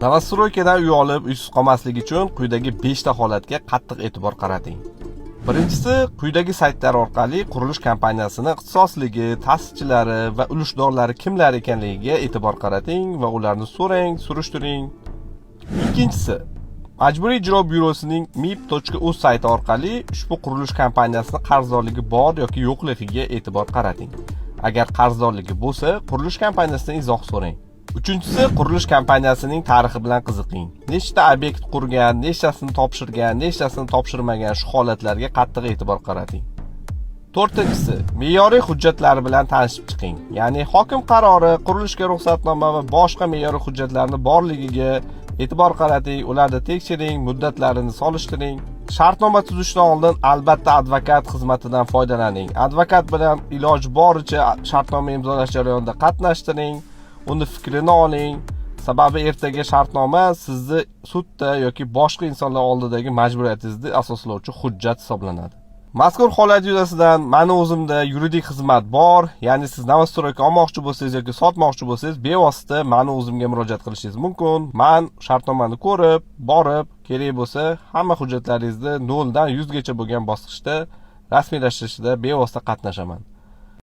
Novostroykadan uy olib, uysiz qolmaslik uchun quyidagi 5 ta holatga qattiq e'tibor qarating. Birinchisi, quyidagi saytlar orqali qurilish kompaniyasining ixtisosligi, ta'sischilari va ulushdorlari kimlar ekanligiga e'tibor qarating va ularni so'rang, surishtiring. Ikkinchisi, Majburiy ijro byurosining mib.uz sayti orqali ushbu qurilish kompaniyasining qarzdorligi bor yoki yo'qligiga e'tibor qarating. Agar qarzdorligi bo'lsa, qurilish kompaniyasidan izoh so'rang. Uchinchisi, qurilish kompaniyasining tarixi bilan qiziqing. Nechta obyekt qurgan, nechtasini topshirgan, nechtasini topshirmagan shu holatlarga qattiq e'tibor qarating. To'rtinchisi, me'yoriy hujjatlar bilan tanishib chiqing. Ya'ni hokim qarori, qurilishga ruxsatnoma va boshqa me'yoriy hujjatlarning borligiga e'tibor qarating, ularni tekshiring, muddatlarini solishtiring. Shartnoma tuzishdan oldin albatta advokat xizmatidan foydalaning. Advokat bilan iloji boricha shartnoma imzolash jarayonida qatnashtiring. Uni fikrini oling. Sababi ertaga shartnoma sizni sudda yoki boshqa insonlar oldidagi majburiyatingizni asoslovchi hujjat hisoblanadi. Mazkur holat yuzasidan meni o'zimda yuridik xizmat bor. Ya'ni siz Novostroyka olmoqchi bo'lsangiz yoki sotmoqchi bo'lsangiz, bevosita meni o'zimga murojaat qilishingiz mumkin. Men shartnomani ko'rib, borib, kerak bo'lsa, hamma hujjatlaringizni 0 dan 100 gacha bo'lgan bosqichda rasmiylashtirishda bevosita qatnashaman.